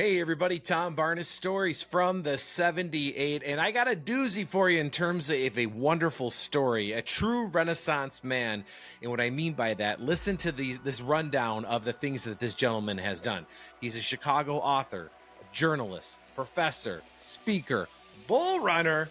Hey everybody, Tom Barnes, stories from the 78, and I got a doozy for you in terms of a wonderful story, a true Renaissance man. And what I mean by that, listen to this rundown of the things that this gentleman has done. He's a Chicago author, a journalist, professor, speaker, bull runner,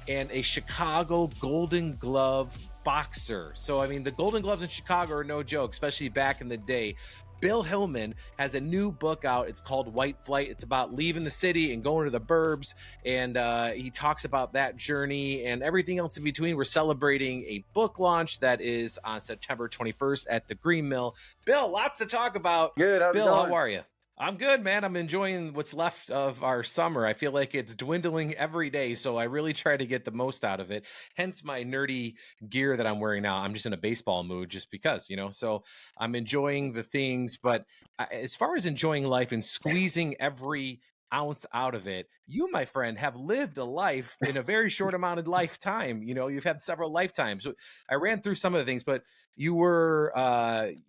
and a Chicago Golden Glove boxer. So, I mean, the Golden Gloves in Chicago are no joke, especially back in the day. Bill Hillmann has a new book out. It's called White Flight. It's about leaving the city and going to the burbs. And he talks about that journey and everything else in between. We're celebrating a book launch that is on September 21st at the Green Mill. Bill, lots to talk about. Good. How's Bill, it going? how are you? I'm good, man. I'm enjoying what's left of our summer. I feel like it's dwindling every day, so I really try to get the most out of it. Hence my nerdy gear that I'm wearing now. I'm just in a baseball mood just because, so I'm enjoying the things. But as far as enjoying life and squeezing every ounce out of it, you, my friend, have lived a life in a very short amount of lifetime. You've had several lifetimes. So I ran through some of the things, but you were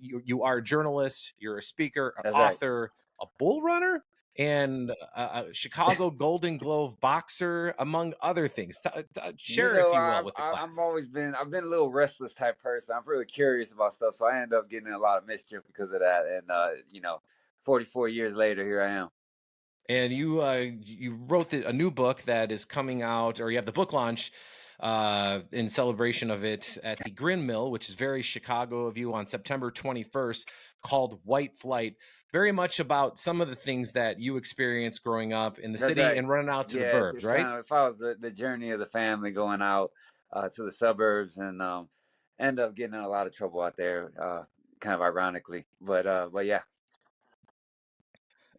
you are a journalist, you're a speaker, an That's author, a bull runner, and a Chicago Golden Glove boxer, among other things. Share, if you will, with the class. I've been a little restless type person. I'm really curious about stuff, so I end up getting in a lot of mischief because of that. And 44 years later, here I am. And you wrote a new book that is coming out, or you have the book launch in celebration of it at the Green Mill, which is very Chicago of you, on September 21st, called White Flight. Very much about some of the things that you experienced growing up in the That's city right. and running out to the Yes, burbs, it's right? kind of, if I was the journey of the family going out to the suburbs and end up getting in a lot of trouble out there, kind of ironically. But yeah.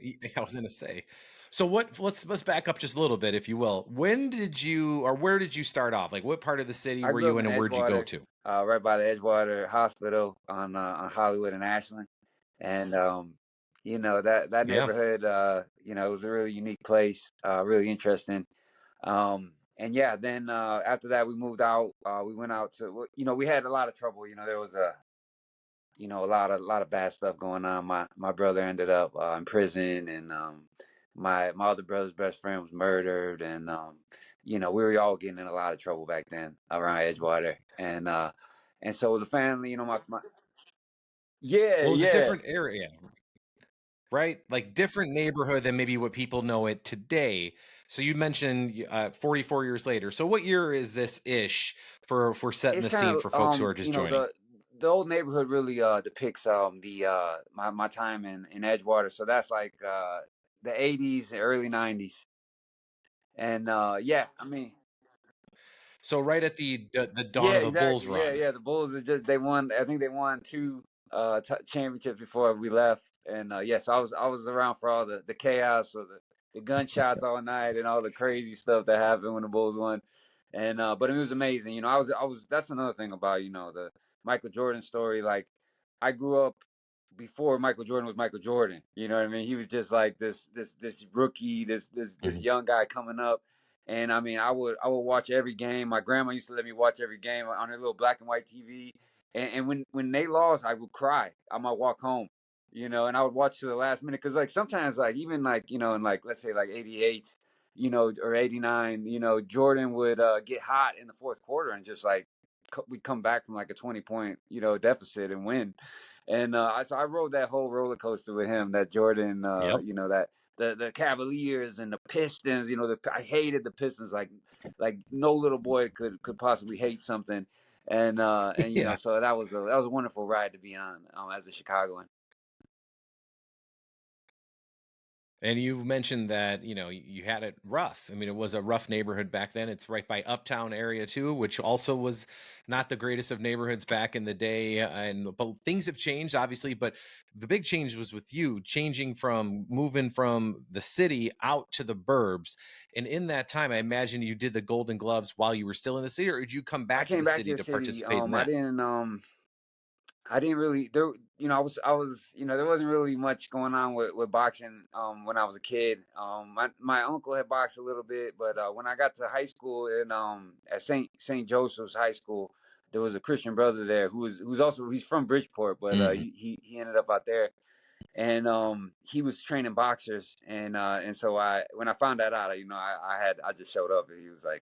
I was going to say. So let's back up just a little bit, if you will. When did you, or where did you start off? Like, what part of the city I were grew you up in, in and where'd you go Edgewater, to? right by the Edgewater Hospital on Hollywood and Ashland, and that Yeah. neighborhood, it was a really unique place, really interesting. And yeah, then after that we moved out. We went out to, we had a lot of trouble. There was a lot of bad stuff going on. My brother ended up in prison, and my other brother's best friend was murdered, and we were all getting in a lot of trouble back then around Edgewater, and so the family, my yeah, Well, it was a yeah. different area, right? Like different neighborhood than maybe what people know it today. So you mentioned 44 years later. So what year is this ish for setting It's the kind scene of for folks who are just joining? the old neighborhood really depicts the my time in Edgewater. So that's like the 80s and early 90s. And yeah, I mean, So right at the dawn yeah, of the Bulls exactly. Yeah, run. yeah. The Bulls are just, they won. I think they won two championships before we left. And yeah, so I was around for all the chaos of the gunshots all night and all the crazy stuff that happened when the Bulls won. And but it was amazing. I was that's another thing about the Michael Jordan story. Like, I grew up before Michael Jordan was Michael Jordan. You know what I mean? He was just like this rookie, this Mhm. young guy coming up. And I mean, I would watch every game. My grandma used to let me watch every game on her little black and white TV. And when they lost, I would cry on my walk home. And I would watch to the last minute, because like sometimes, like even like in like, let's say like 88, or 89, Jordan would get hot in the fourth quarter and just like we'd come back from like a 20 point deficit and win. And so I rode that whole roller coaster with him. That Jordan, Yep. that the Cavaliers and the Pistons. I hated the Pistons like no little boy could possibly hate something. And Yeah. so that was a wonderful ride to be on, as a Chicagoan. And you mentioned that, you had it rough. I mean, it was a rough neighborhood back then. It's right by Uptown area too, which also was not the greatest of neighborhoods back in the day. But things have changed, obviously. But the big change was with you changing from moving from the city out to the burbs. And in that time, I imagine you did the Golden Gloves while you were still in the city, or did you come I back to came the back to city the to city. participate in that? I didn't really there. I was there wasn't really much going on with boxing when I was a kid. My uncle had boxed a little bit, but when I got to high school at Saint Joseph's High School, there was a Christian brother there who's also, he's from Bridgeport, but Mhm. he ended up out there. and he was training boxers, and so when I found that out, I just showed up, and he was like,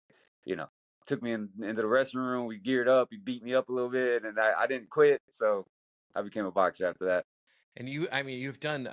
you know, took me into the restroom room. We geared up. He beat me up a little bit, and I didn't quit, so I became a boxer after that. And I mean, you've done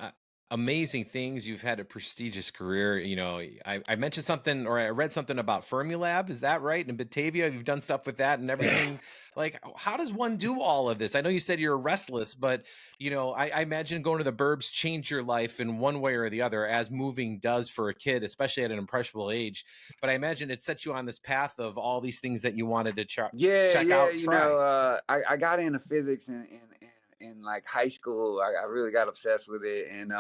amazing things. You've had a prestigious career. You know, I mentioned something, or I read something about Fermilab. Is that right? In Batavia, you've done stuff with that and everything. Like, how does one do all of this? I know you said you're restless, but you know, I imagine going to the burbs changed your life in one way or the other, as moving does for a kid, especially at an impressionable age. But I imagine it set you on this path of all these things that you wanted to Yeah, check yeah, out, try. I got into physics in like high school. I really got obsessed with it, and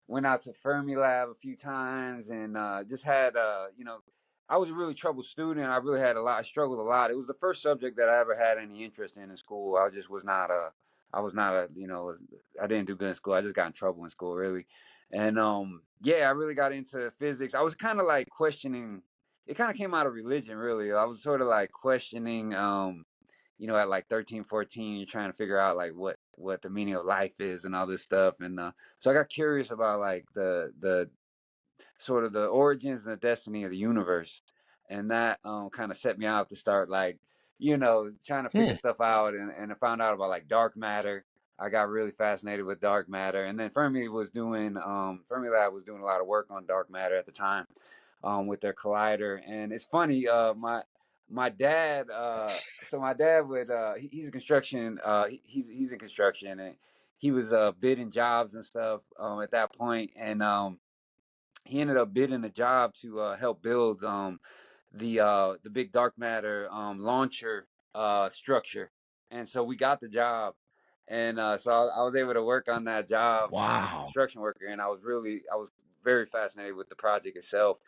went out to Fermilab a few times, and just had I was a really troubled student. I really had a lot. I struggled a lot. It was the first subject that I ever had any interest in school. I just was not a. I was not a. I didn't do good in school. I just got in trouble in school, really, and yeah, I really got into physics. I was kind of like questioning. It kind of came out of religion, really. I was sort of like questioning, at like 13, 14, you're trying to figure out like what the meaning of life is and all this stuff. And so I got curious about like the sort of the origins and the destiny of the universe, and that kind of set me out to start like trying to figure Hmm. stuff out, and I found out about like dark matter. I got really fascinated with dark matter, and then Fermilab was doing a lot of work on dark matter at the time, with their collider. And it's funny, my dad, my dad would he's in construction, he's in construction, and he was bidding jobs and stuff at that point, and he ended up bidding a job to help build the big dark matter launcher structure, and so we got the job, and so I was able to work on that job as a Wow. construction worker, and I was very fascinated with the project itself.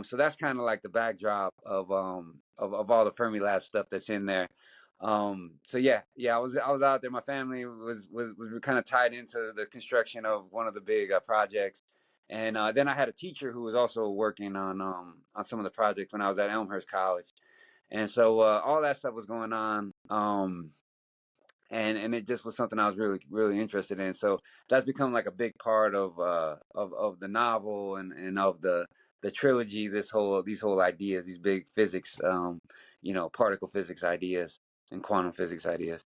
So that's kind of like the backdrop of all the Fermilab stuff that's in there. So yeah, I was out there. My family was kind of tied into the construction of one of the big projects, and then I had a teacher who was also working on some of the projects when I was at Elmhurst College, and so all that stuff was going on. And it just was something I was really really interested in. So that's become like a big part of the novel, and of the trilogy. These whole ideas, these big physics, particle physics ideas and quantum physics ideas.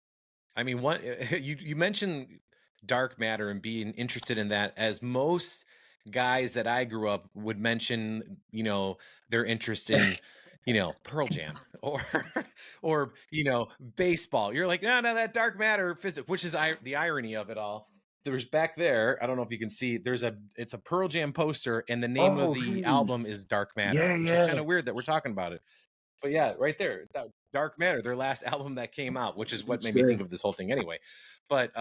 I mean, what you mentioned dark matter and being interested in that, as most guys that I grew up would mention, you know, their interest in, you know, Pearl Jam or or baseball. You're like, no, no, that dark matter physics, which is the irony of it all. There's back there, I don't know if you can see, it's a Pearl Jam poster, and the name of Oh, the really? album is Dark Matter, Yeah, which is kind yeah. of weird that we're talking about it. But yeah, right there, Dark Matter, their last album that came out, which is what made me think Sure. of this whole thing anyway. But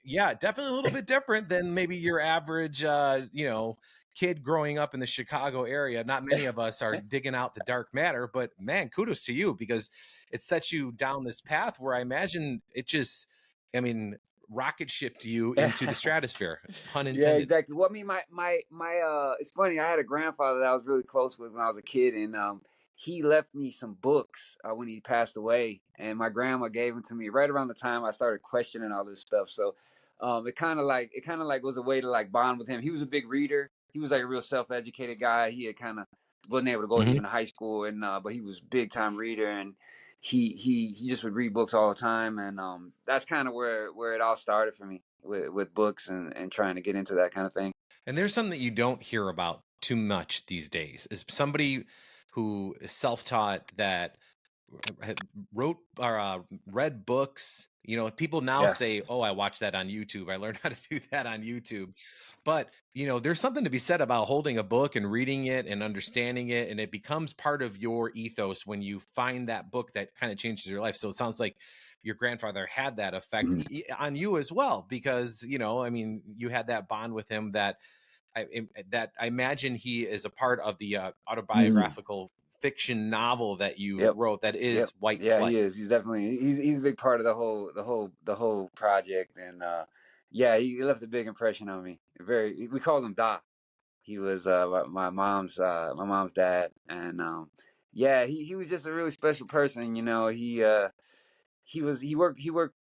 yeah, definitely a little bit different than maybe your average kid growing up in the Chicago area. Not many of us are digging out the dark matter, but man, kudos to you, because it sets you down this path where I imagine it just, I mean, rocket shipped you into the stratosphere, pun Yeah, intended. exactly. Well, I mean, my it's funny. I had a grandfather that I was really close with when I was a kid, and he left me some books when he passed away, and my grandma gave them to me right around the time I started questioning all this stuff. So, it kind of like was a way to like bond with him. He was a big reader. He was like a real self-educated guy. He had kind of wasn't able to go to Mhm. even high school, and but he was a big time reader, and he just would read books all the time, and that's kind of where it all started for me with books, and trying to get into that kind of thing. And there's something that you don't hear about too much these days, is somebody who is self-taught, that wrote or read books. You know, people now Yeah. say, "Oh, I watched that on YouTube. I learned how to do that on YouTube." But you know, there's something to be said about holding a book and reading it and understanding it, and it becomes part of your ethos when you find that book that kind of changes your life. So it sounds like your grandfather had that effect Mhm. on you as well, because I mean, you had that bond with him that I imagine he is a part of the Mhm. autobiographical fiction novel that you Yep. wrote, that Yep. is White Yeah, he Flight. is. He's definitely he's a big part of the whole project, and yeah, he left a big impression on me. Very, we called him Doc. He was my mom's dad, and yeah, he was just a really special person. he worked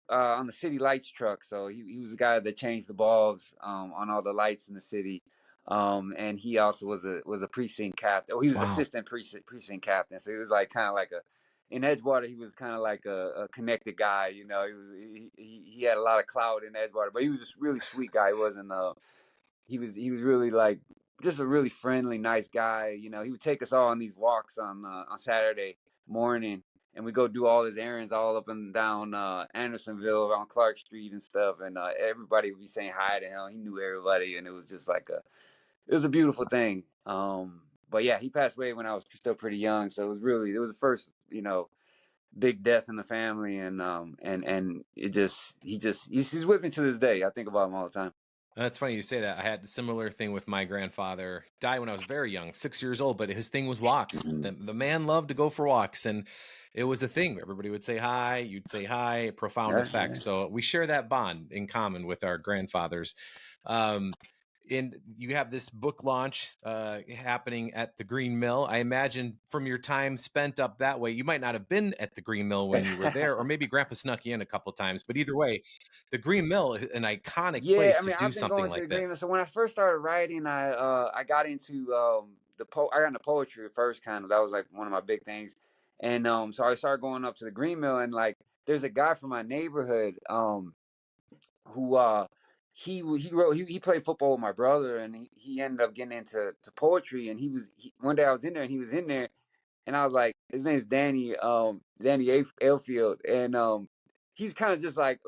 on the city lights truck, so he was the guy that changed the bulbs on all the lights in the city. And he also was a precinct captain. Oh, he was Wow. assistant precinct captain. So he was like kind of like a in Edgewater. He was kind of like a connected guy. He had a lot of clout in Edgewater, but he was just really sweet guy. He wasn't he was really like just a really friendly, nice guy. He would take us all on these walks on Saturday morning, and we go do all his errands all up and down Andersonville around Clark Street and stuff. And everybody would be saying hi to him. He knew everybody, and it was just like it was a beautiful thing. But yeah, he passed away when I was still pretty young, so it was the first big death in the family, and he's with me to this day. I think about him all the time. That's funny you say that. I had a similar thing with my grandfather. Died when I was very young, 6 years old, but his thing was walks. Mhm. The man loved to go for walks, and it was a thing. Everybody would say hi, you'd say hi, profound Yeah, effect. yeah. So we share that bond in common with our grandfathers. Um, and you have this book launch happening at the Green Mill. I imagine from your time spent up that way, you might not have been at the Green Mill when you were there, or maybe Grandpa snuck you in a couple times. But either way, the Green Mill is an iconic Yeah, place I to mean, do I've been something going to the like agreement. this. So when I first started writing, I got into I got into poetry at first. Kind of that was like one of my big things, and so I started going up to the Green Mill, and like there's a guy from my neighborhood who he wrote he played football with my brother, and he ended up getting into poetry, and one day I was in there, and he was in there, and I was like, his name's Danny Ailfield, and he's kind of just like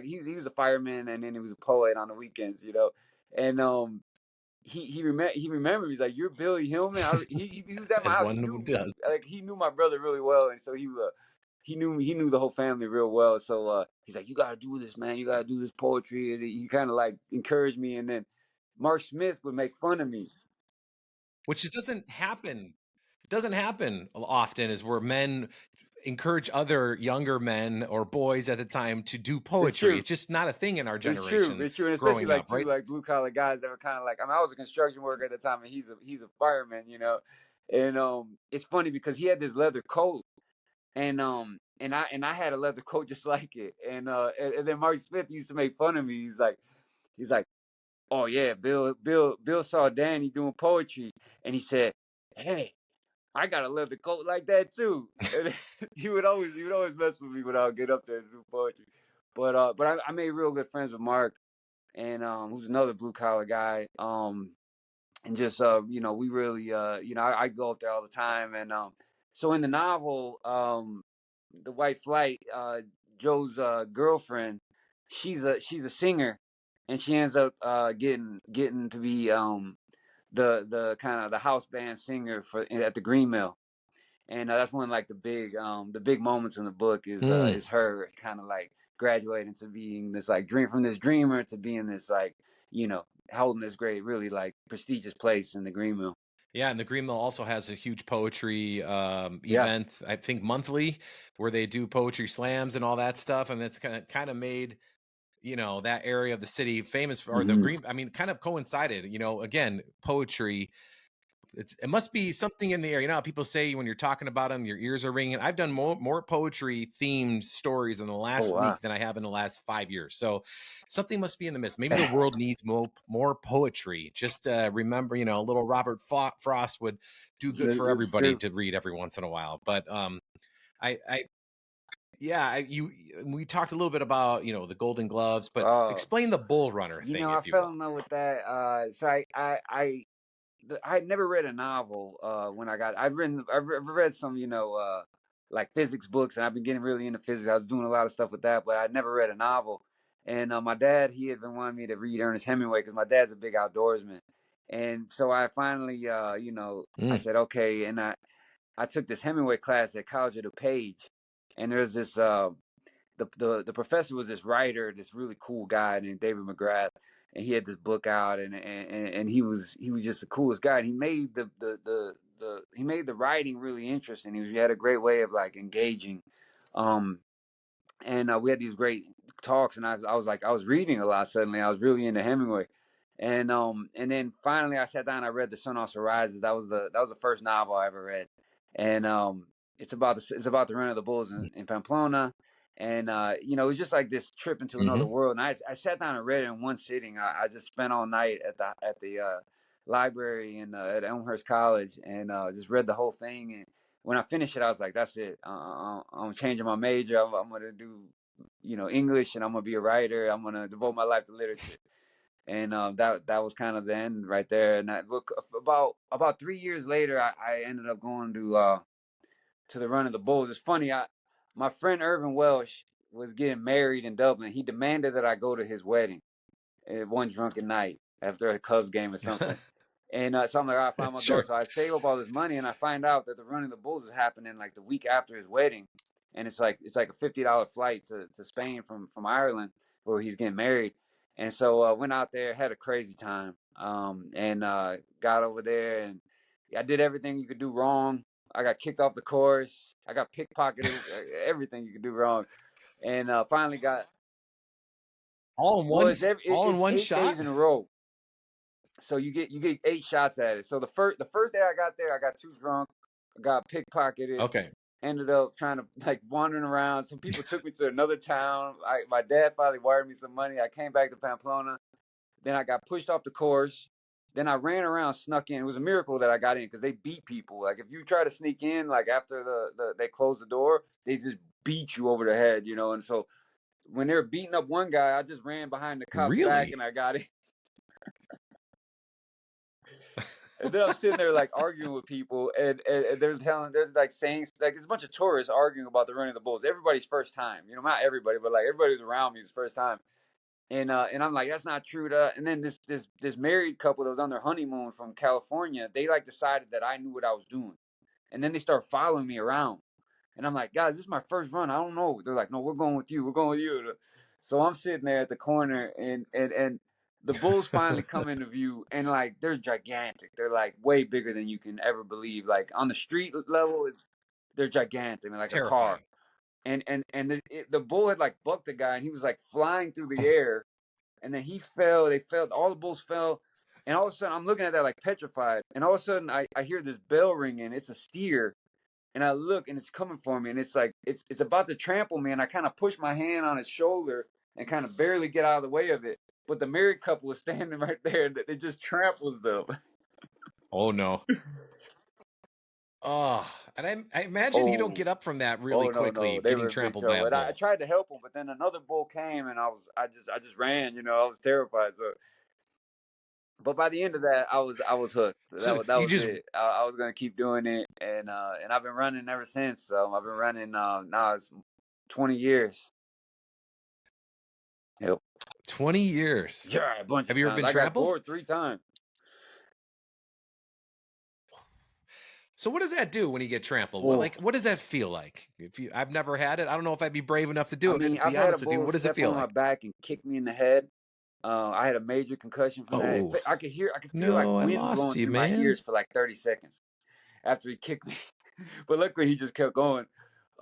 he was a fireman, and then he was a poet on the weekends, and he remembered. He's like, "You're Billy Hillman." He was at my As house. He one knew does. like he knew my brother really well, and so he knew the whole family real well. So he's like, "You gotta do this, man. You gotta do this poetry." And he kind of like encouraged me. And then Mark Smith would make fun of me. Which just doesn't happen. It doesn't happen often, is where men encourage other younger men or boys at the time to do It's poetry. true. It's just not a thing in our It's true. generation It's true, and especially growing like up, two right? like blue collar guys that were kind of like. I mean, I was a construction worker at the time, and he's a fireman, And it's funny because he had this leather coat, and I had a leather coat just like it, and then Mark Smith used to make fun of me. He's like, oh yeah, Bill saw Danny doing poetry, and he said, hey, I got a leather coat like that too. And he would always mess with me when I would get up there and do poetry. But I made real good friends with Mark, and who's another blue collar guy. And just we really I go up there all the time, and so in the novel, the White Flight, Joe's girlfriend, she's a singer, and she ends up getting to be the kind of the house band singer for at the Green Mill. And that's one of like the big moments in the book Mm. is her kind of like graduating to being this like this dreamer to being this like holding this great really like prestigious place in the Green Mill. Yeah, and the Green Mill also has a huge poetry Yeah. event, I think monthly, where they do poetry slams and all that stuff, and it's kind of made that area of the city famous for, or the Hmm. Green. I mean, kind of coincided. Again, poetry. It must be something in the air. How people say when you're talking about them, your ears are ringing. I've done more poetry themed stories in the Oh last wow. week than I have in the last 5 years. So something must be in the midst. Maybe the world needs more poetry. Just remember, a little Robert Frost would do good for It's everybody true. to read every once in a while. But I yeah, we talked a little bit about the Golden Gloves, but Oh, explain the Bull Runner thing, I if you fell will. in love with that. So I had never read a novel when I've read some like physics books, and I've been getting really into physics. I was doing a lot of stuff with that, but I'd never read a novel. And my dad, he had been wanting me to read Ernest Hemingway because my dad's a big outdoorsman. And so I finally I Mm. said okay, and I took this Hemingway class at College of DuPage, and there's this the professor was this writer, this really cool guy named David McGrath, and he had this book out, and he was just the coolest guy. And he made he made the writing really interesting. He had a great way of like engaging, um, and we had these great talks. And I was reading a lot suddenly. I was really into Hemingway, and then finally I sat down. I read The Sun Also Rises. That was the first novel I ever read, and it's about the run of the bulls in Pamplona, And you know, it was just like this trip into another Hmm. world. And I sat down and read it in one sitting. I just spent all night at the library at Elmhurst College, and just read the whole thing. And when I finished it, I was like, "That's it. I'm changing my major. I'm gonna do, you know, English, and I'm gonna be a writer. I'm gonna devote my life to literature." And that was kind of the end right there. And about 3 years later, I ended up going to the Run of the Bulls. It's funny. My friend Irvin Welsh was getting married in Dublin. He demanded that I go to his wedding one drunken night after a Cubs game or something. And so I'm like, all right, fine, I'm gonna go. Sure. So I save up all this money, and I find out that the Run of the Bulls is happening like the week after his wedding, and it's like a $50 flight to Spain from Ireland where he's getting married. And so went out there, had a crazy time, and got over there, and I did everything you could do wrong. I got kicked off the course. I got pickpocketed. Everything you could do wrong, and finally got. All in Well, one, all in it's one 8 days shot. in a row, so you get 8 shots at it. So the first day I got there, I got too drunk, got pickpocketed, Okay. ended up trying to like wandering around. Some people took me to another town. My dad finally wired me some money. I came back to Pamplona. Then I got pushed off the course. Then I ran around, snuck in. It was a miracle that I got in because they beat people. Like if you try to sneak in, like after they close the door, they just beat you over the head, you know. And so when they were beating up one guy, I just ran behind the cop's back Really? and I got in. And then I'm sitting there like arguing with people, and they're like saying like there's a bunch of tourists arguing about the Running of the Bulls. Everybody's first time, you know, not everybody, but like everybody who's around me is first time. And I'm like, that's not true. And then this married couple that was on their honeymoon from California, they like decided that I knew what I was doing, and then they start following me around. And I'm like, guys, this is my first run. I don't know. They're like, no, we're going with you. We're going with you. So I'm sitting there at the corner, and the bulls finally come into view, and like they're gigantic. They're like way bigger than you can ever believe. Like on the street level, they're gigantic, I mean, like a car. Terrifying. The bull had like bucked the guy, and he was like flying through the air, and then he fell. They fell. All the bulls fell. And all of a sudden, I'm looking at that like petrified. And all of a sudden, I hear this bell ringing. It's a steer, and I look and it's coming for me, and it's like it's about to trample me, and I kind of push my hand on its shoulder and kind of barely get out of the way of it. But the married couple was standing right there, and it just tramples them. Oh no. Oh, and I imagine you don't Oh, get up from that really oh no, quickly, no, they getting were in big trampled by trouble. a And I bull. tried to help them, but then another bull came, and I just ran. You know, I was terrified. So, but by the end of that, I was hooked. So That you was just it. I was gonna keep doing it, and I've been running ever since. I've been running now it's 20 years. Yep. 20 years. Yeah, a bunch Have of you ever times. been I got trampled? gored 3 times. So what does that do when you get trampled? Oh, What does that feel like? I've never had it. I don't know if I'd be brave enough to I do it. mean, To I've be had a honest with you, bull what does it step feel on my like? back and kick me in the head. I had a major concussion from that. Oh, I could feel like no, I wind lost blowing you, through my man. ears for like 30 seconds after he kicked me. But luckily, he just kept going.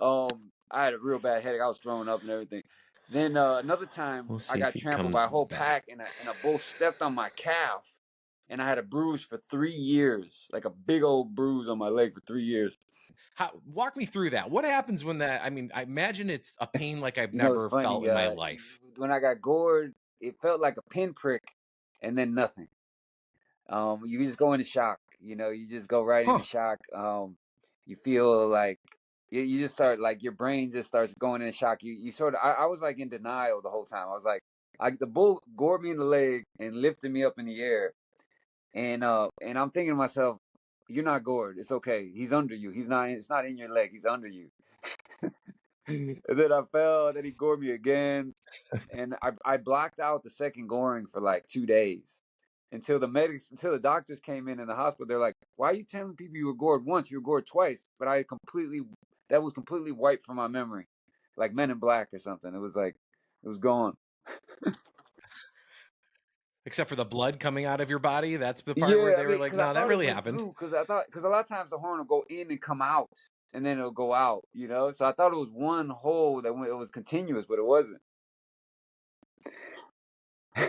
I had a real bad headache. I was throwing up and everything. Then another time, We'll I see if got he trampled by comes a whole back. pack, and a bull stepped on my calf, and I had a bruise for 3 years, like a big old bruise on my leg for 3 years. Walk me through that. What happens when that? I mean, I imagine it's a pain like I've You know, it's never felt funny. in my life. When I got gored, it felt like a pinprick, and then nothing. You just go into shock. You know, you just go right into Huh. shock. You feel like you just start like your brain just starts going into shock. You sort of. I was like in denial the whole time. I was like, the bull gored me in the leg and lifted me up in the air, and I'm thinking to myself, you're not gored. It's okay. He's under you. He's not. It's not in your leg. He's under you. And then I fell. Then he gored me again, and I blocked out the second goring for like 2 days until the doctors came in the hospital. They're like, "Why are you telling people you were gored once? You were gored twice." But that was completely wiped from my memory, like Men in Black or something. It was like it was gone. Except for the blood coming out of your body. That's the part where Yeah, I they were mean, like, because I no, that thought it really went happened. through. Because a lot of times the horn will go in and come out, and then it'll go out. You know, so I thought it was one hole it was continuous, but it wasn't. Oh,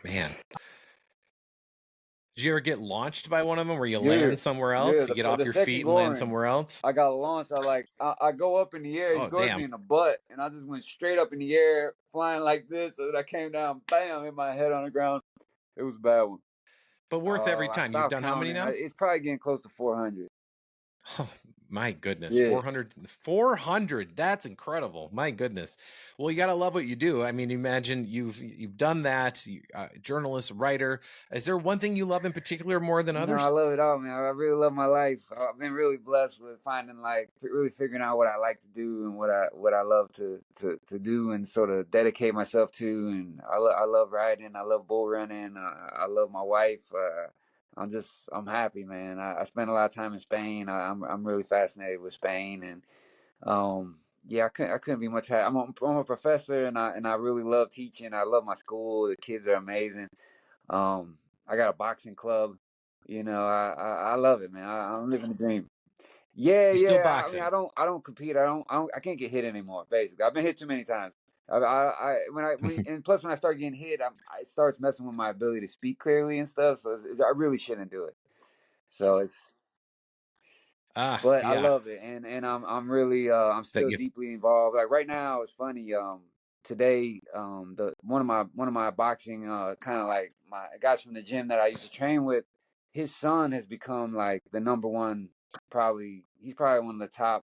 man. Did you ever get launched by one of them where you Yeah, land somewhere yeah. else? You get off The your second feet and land going, somewhere else? I got launched. I go up in the air. He Oh, goes me damn. in the butt, and I just went straight up in the air, flying like this. So that I came down, bam, hit my head on the ground. It was a bad one. But worth every I time. You've stopped done how many counting. now? It's probably getting close to 400. Oh, my goodness. Yeah. 400, 400. That's incredible. My goodness. Well, you got to love what you do. I mean, imagine you've done that, journalist, writer. Is there one thing you love in particular more than No, I others? love it all, man. I really love my life. I've been really blessed with finding like really figuring out what I like to do and what I love to do and sort of dedicate myself to. And I love riding. I love bull running. I love my wife. I'm happy, man. I spent a lot of time in Spain. I'm really fascinated with Spain and yeah, I couldn't be much happier. I'm a professor and I really love teaching. I love my school. The kids are amazing. I got a boxing club. I love it, man. I'm living the dream. Yeah, You're still yeah. I mean, boxing. I don't compete. I can't get hit anymore. Basically, I've been hit too many times. And plus when I start getting hit, it starts messing with my ability to speak clearly and stuff. So I really shouldn't do it. So Ah, but I yeah. love it, and I'm really I'm That still you deeply involved. Like right now, it's funny. Today, the one of my boxing kind of like my guys from the gym that I used to train with, his son has become like the number one. Probably he's probably one of the top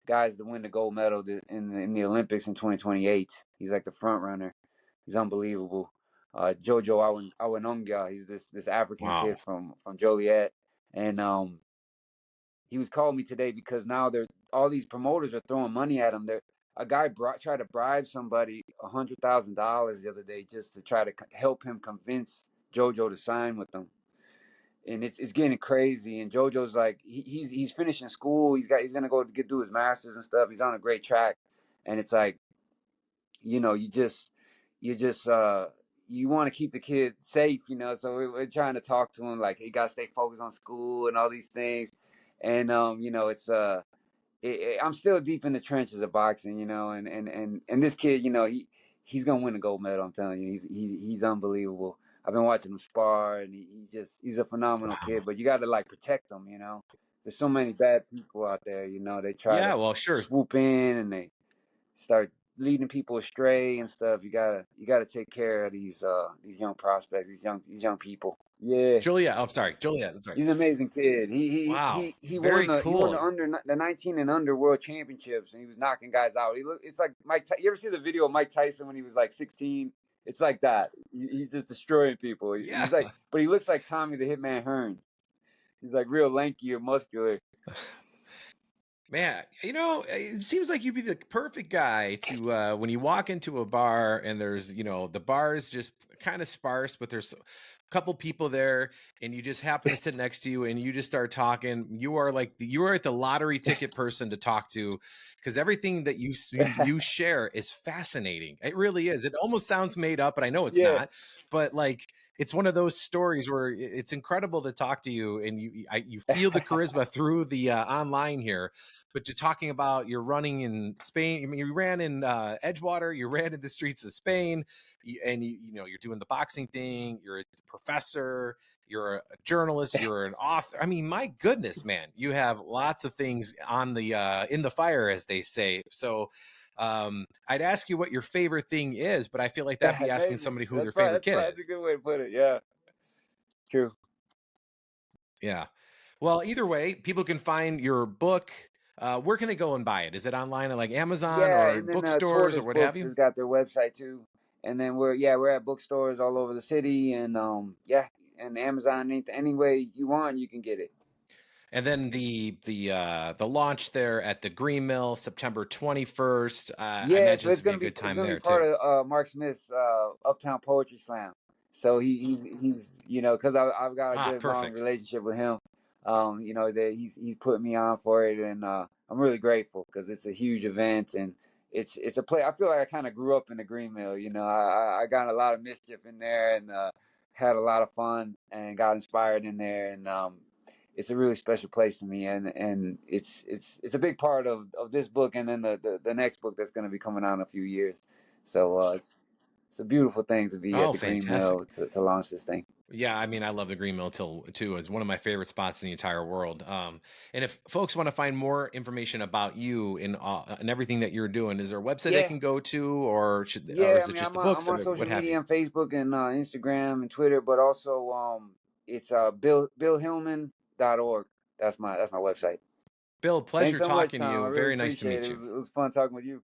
guys to win the gold medal in the Olympics in 2028. He's like the front runner. He's unbelievable. Jojo Awanonga. He's this African kid wow. from Joliet, and he was calling me today because now they're all these promoters are throwing money at him. A guy tried to bribe somebody $100,000 the other day just to try to help him convince JoJo to sign with them, and it's getting crazy. And JoJo's like he's finishing school. He's gonna go do his masters and stuff. He's on a great track, and it's like you just you want to keep the kid safe, so we're trying to talk to him like he got to stay focused on school and all these things. And it's I'm still deep in the trenches of boxing, and this kid, he's gonna win a gold medal. I'm telling you, he's unbelievable. I've been watching him spar, and he's a phenomenal Wow. kid. But you got to like protect him. There's so many bad people out there. They try to Yeah, well, sure. swoop in and they start leading people astray and stuff. You gotta take care of these young prospects, these young people. Yeah. Juliet. I'm sorry. Juliet. I'm sorry. He's an amazing kid. Wow. He won Very the cool. under the 19 and under world championships, and he was knocking guys out. It's like You ever see the video of Mike Tyson when he was like 16? It's like that. He's just destroying people. Yeah. But he looks like Tommy the Hitman Hearns. He's like real lanky and muscular. Man, it seems like you'd be the perfect guy to when you walk into a bar and there's, the bar is just kind of sparse, but there's a couple people there and you just happen to sit next to you and you just start talking. You are like you are the lottery ticket person to talk to because everything that you share is fascinating. It really is. It almost sounds made up, but I know it's Yeah. not. But like it's one of those stories where it's incredible to talk to you and you feel the charisma through the online here, but you're talking about you're running in Spain. I mean, you ran in Edgewater, you ran in the streets of Spain, and you're doing the boxing thing. You're a professor, you're a journalist, you're an author. I mean, my goodness, man, you have lots of things on the in the fire, as they say. So I'd ask you what your favorite thing is, but I feel like that'd be asking Amazing. somebody who their favorite kid That's a is. good way to put it. Yeah. True. Yeah. Well, either way, people can find your book. Where can they go and buy it? Is it online at like Amazon Yeah, or and then bookstores or Tortoise what have Books you? has got their website too. And then we're at bookstores all over the city, and and Amazon. Any way you want, you can get it. And then the launch there at the Green Mill, September 21st. I Yeah, imagine so this would be a good it's time gonna be there part too. of Mark Smith's Uptown Poetry Slam. So he's because I've got a Ah, good long perfect. relationship with him. That he's put me on for it, and I'm really grateful because it's a huge event and it's a play. I feel like I kind of grew up in the Green Mill. I got a lot of mischief in there and had a lot of fun and got inspired in there, and it's a really special place to me, and it's a big part of this book, and then the next book that's going to be coming out in a few years. So it's a beautiful thing to be at Oh, the Green fantastic. Mill to launch this thing. Yeah, I mean, I love the Green Mill too. It's one of my favorite spots in the entire world. And if folks want to find more information about you and everything that you're doing, is there a website they Yeah, can go to, or yeah. is I it mean, just the books I'm on or social what have you? media, on Facebook and Instagram and Twitter, but also it's billhillman.org. That's my website. Bill, Thanks pleasure so much, talking to Tom. I you. really Very nice to appreciate it. meet you. It was fun talking with you.